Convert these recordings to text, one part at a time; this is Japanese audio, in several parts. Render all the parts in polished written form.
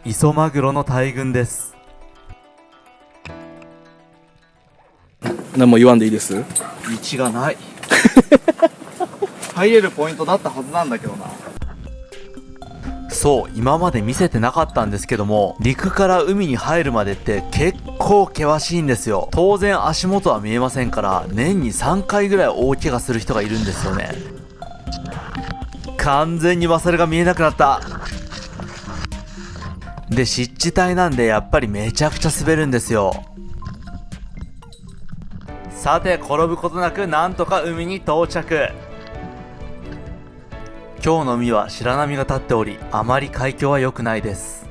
磯マグロの大群です。何も言わんでいいです。道がない入れるポイントだったはずなんだけどな。そう、今まで見せてなかったんですけども、陸から海に入るまでって結構険しいんですよ。当然足元は見えませんから、年に3回ぐらい大怪我する人がいるんですよね。完全にマサルが見えなくなった。で、湿地帯なんでやっぱりめちゃくちゃ滑るんですよ。さて、転ぶことなくなんとか海に到着。今日の海は白波が立っており、あまり海況は良くないです。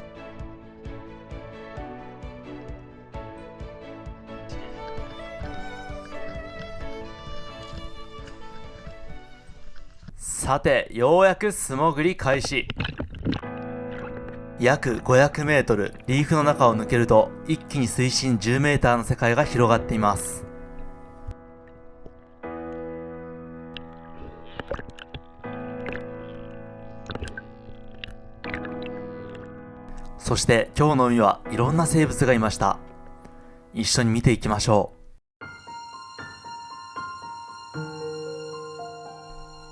さて、ようやく素潜り開始。約500メートル、リーフの中を抜けると一気に水深10メーターの世界が広がっています。そして今日の海はいろんな生物がいました。一緒に見ていきましょ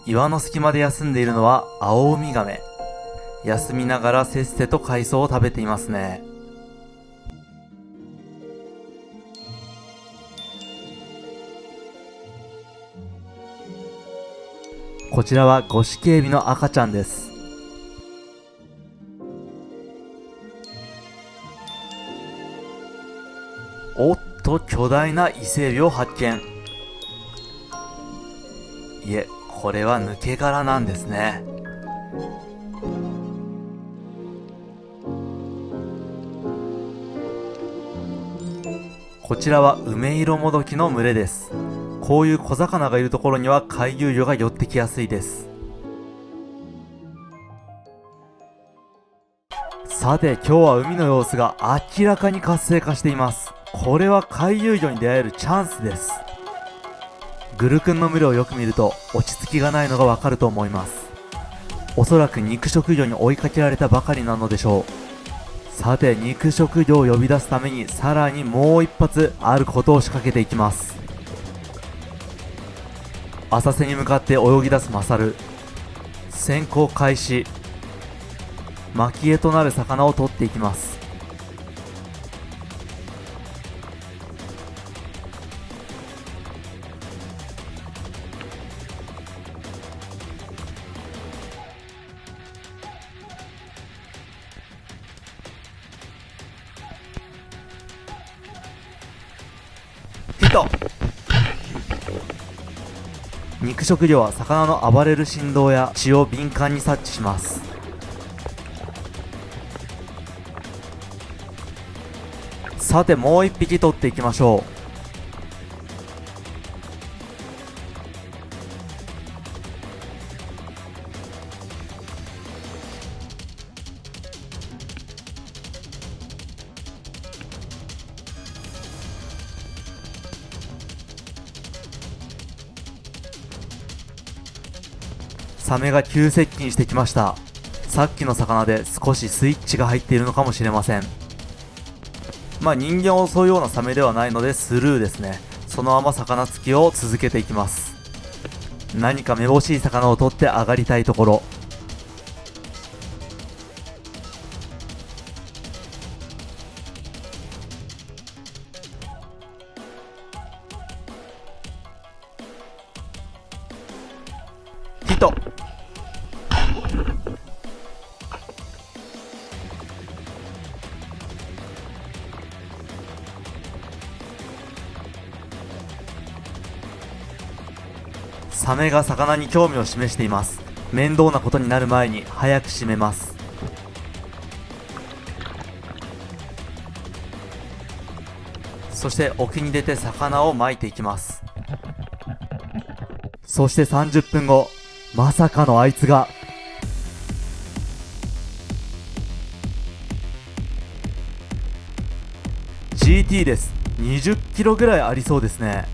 う。岩の隙間で休んでいるのはアオウミガメ。休みながらせっせと海藻を食べていますね。こちらはゴシキエビの赤ちゃんです。おっと、巨大な伊勢エビを発見。いえ、これは抜け殻なんですね。こちらはウメイロモドキの群れです。こういう小魚がいるところには回遊魚が寄ってきやすいです。さて、今日は海の様子が明らかに活性化しています。これは回遊魚に出会えるチャンスです。グルクンの群れをよく見ると落ち着きがないのがわかると思います。おそらく肉食魚に追いかけられたばかりなのでしょう。さて、肉食魚を呼び出すためにさらにもう一発あることを仕掛けていきます。浅瀬に向かって泳ぎ出すマサル。潜行開始。巻き餌となる魚を取っていきます。ヒット。肉食魚は魚の暴れる振動や血を敏感に察知します。さて、もう一匹取っていきましょう。サメが急接近してきました。さっきの魚で少しスイッチが入っているのかもしれません。まあ、人間を襲うようなサメではないのでスルーですね。そのまま魚つきを続けていきます。何かめぼしい魚を取って上がりたいところ。ヒット。サメが魚に興味を示しています。面倒なことになる前に早く締めます。そして沖に出て魚を撒いていきます。そして30分後、まさかのあいつがGT です。20キロぐらいありそうですね。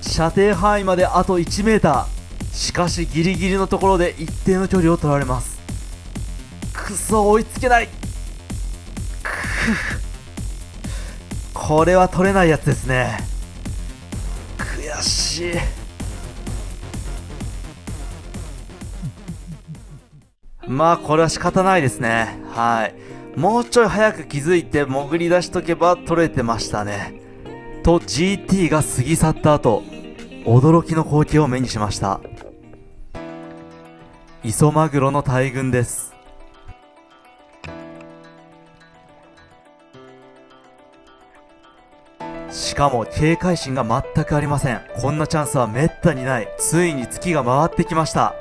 射程範囲まであと1メーター。しかしギリギリのところで一定の距離を取られます。くそ、追いつけない。これは取れないやつですね。悔しい。まあこれは仕方ないですね。はい。もうちょい早く気づいて潜り出しとけば取れてましたね。と GT が過ぎ去った後、驚きの光景を目にしました。イソマグロの大群です。しかも警戒心が全くありません。こんなチャンスはめったにない。ついに月が回ってきました。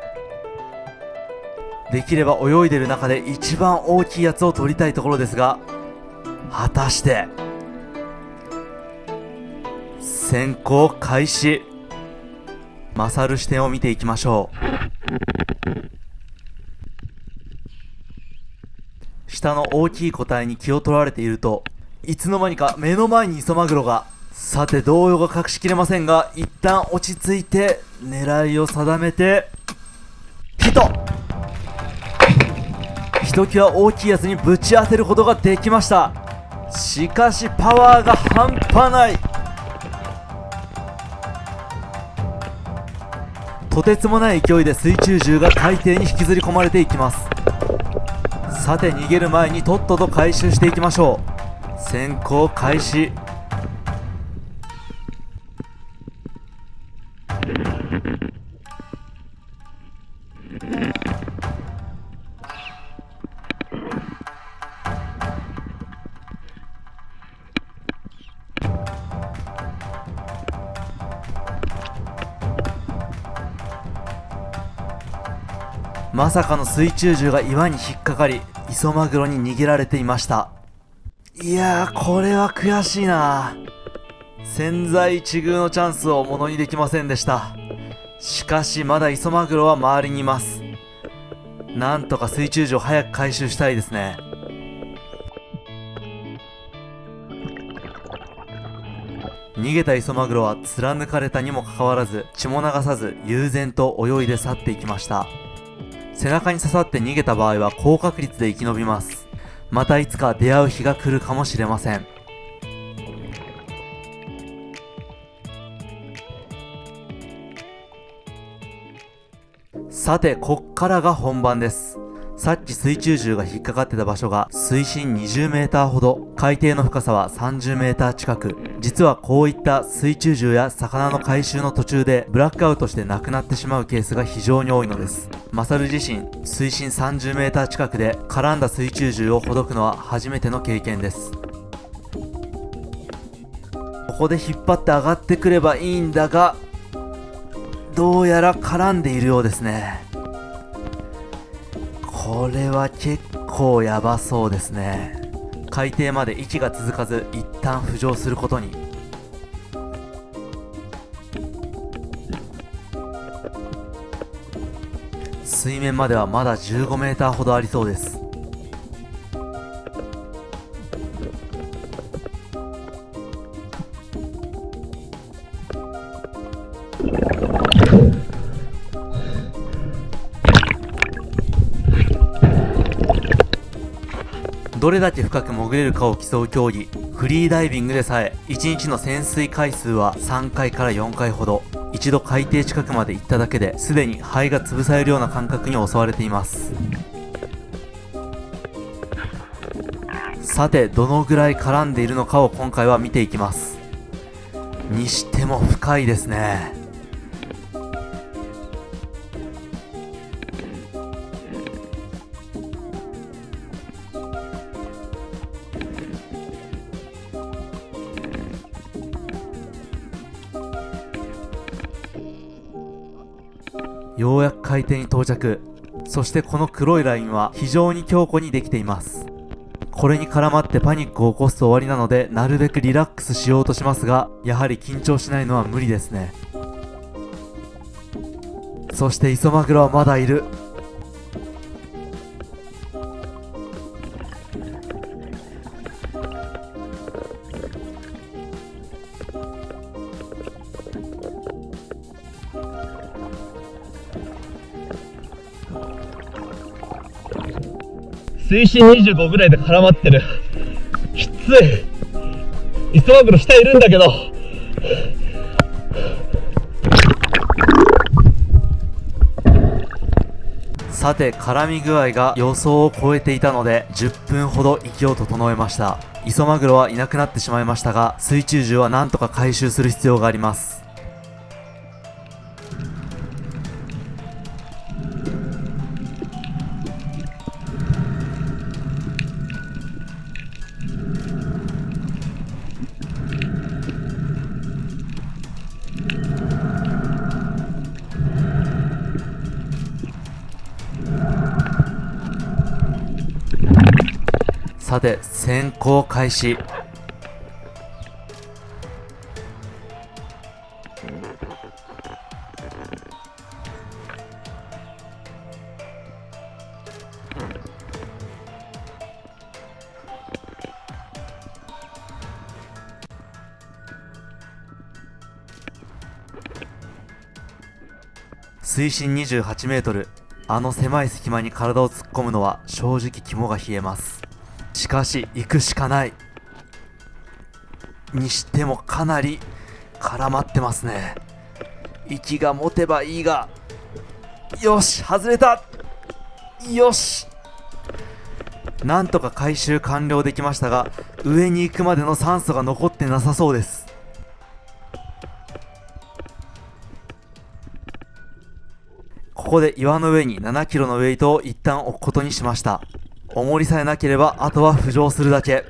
できれば泳いでる中で一番大きいやつを取りたいところですが、果たして潜行開始。勝る視点を見ていきましょう。下の大きい個体に気を取られていると、いつの間にか目の前にイソマグロが。さて動揺が隠しきれませんが、一旦落ち着いて狙いを定めてヒット。ひときわ大きいやつにぶち当てることができました。しかしパワーが半端ない。とてつもない勢いで水中銃が海底に引きずり込まれていきます。さて逃げる前にとっとと回収していきましょう。潜行開始。まさかの水中銃が岩に引っかかり、イソマグロに逃げられていました。いやー、これは悔しいな。千載一遇のチャンスをものにできませんでした。しかしまだイソマグロは周りにいます。なんとか水中銃を早く回収したいですね。逃げたイソマグロは貫かれたにもかかわらず、血も流さず悠然と泳いで去っていきました。背中に刺さって逃げた場合は高確率で生き延びます。またいつか出会う日が来るかもしれません。さてこっからが本番です。さっき水中銃が引っかかってた場所が水深20メーターほど、海底の深さは30メーター近く。実はこういった水中銃や魚の回収の途中でブラックアウトして亡くなってしまうケースが非常に多いのです。マサル自身水深30メーター近くで絡んだ水中銃をほどくのは初めての経験です。ここで引っ張って上がってくればいいんだが、どうやら絡んでいるようですね。これは結構やばそうですね。海底まで息が続かず一旦浮上することに。水面まではまだ15メーターほどありそうです。どれだけ深く潜れるかを競う競技、フリーダイビングでさえ1日の潜水回数は3回から4回ほど。一度海底近くまで行っただけですでに肺が潰されるような感覚に襲われています。さてどのぐらい絡んでいるのかを今回は見ていきます。にしても深いですね。ようやく海底に到着。そしてこの黒いラインは非常に強固にできています。これに絡まってパニックを起こすと終わりなので、なるべくリラックスしようとしますが、やはり緊張しないのは無理ですね。そしてイソマグロはまだいる。水深25ぐらいで絡まってる。きつい。磯マグロ下いるんだけど。さて、絡み具合が予想を超えていたので10分ほど息を整えました。磯マグロはいなくなってしまいましたが、水中銃はなんとか回収する必要があります。さて、潜行開始。水深28メートル。あの狭い隙間に体を突っ込むのは正直肝が冷えます。しかし行くしかないにしてもかなり絡まってますね。息が持てばいいが、よし外れた。よし、なんとか回収完了できましたが、上に行くまでの酸素が残ってなさそうです。ここで岩の上に7キロのウェイトを一旦置くことにしました。重りさえなければあとは浮上するだけ。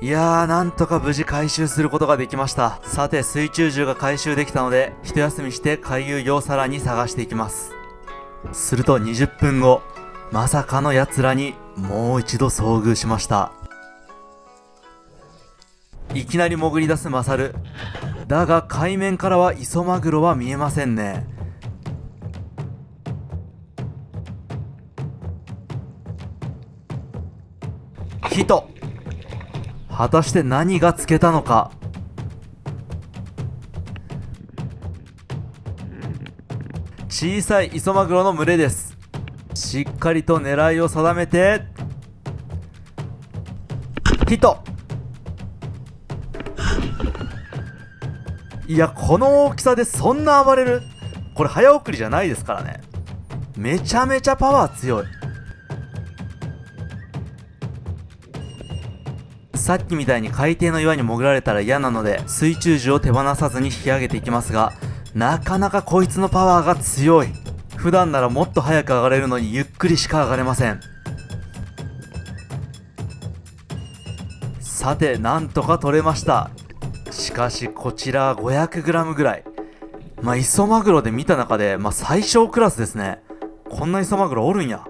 いやー、なんとか無事回収することができました。さて、水中銃が回収できたので一休みして回遊魚をさらに探していきます。すると20分後、まさかの奴らにもう一度遭遇しました。いきなり潜り出すマサル。だが海面からは磯マグロは見えませんね。ヒト。果たして何がつけたのか。小さい磯マグロの群れです。しっかりと狙いを定めてヒット。いや、この大きさでそんな暴れる？これ早送りじゃないですからね。めちゃめちゃパワー強い。さっきみたいに海底の岩に潜られたら嫌なので水中銃を手放さずに引き上げていきますが、なかなかこいつのパワーが強い。普段ならもっと早く上がれるのにゆっくりしか上がれません。さて、なんとか取れました。しかしこちら 500g ぐらい。磯マグロで見た中で、最小クラスですね。こんな磯マグロおるんや。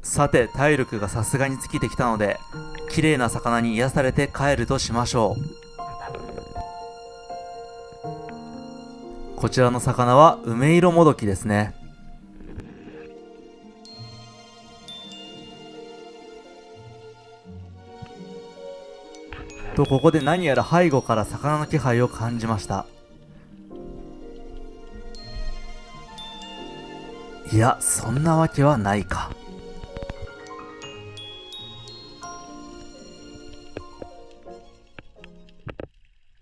さて、体力がさすがに尽きてきたので綺麗な魚に癒されて帰るとしましょう。こちらの魚は梅色もどきですね。と、ここで何やら背後から魚の気配を感じました。いや、そんなわけはないか。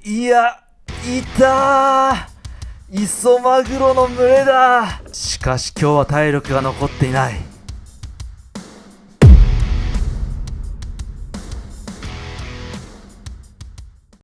いや、いたー、磯マグロの群れだ。しかし今日は体力が残っていない。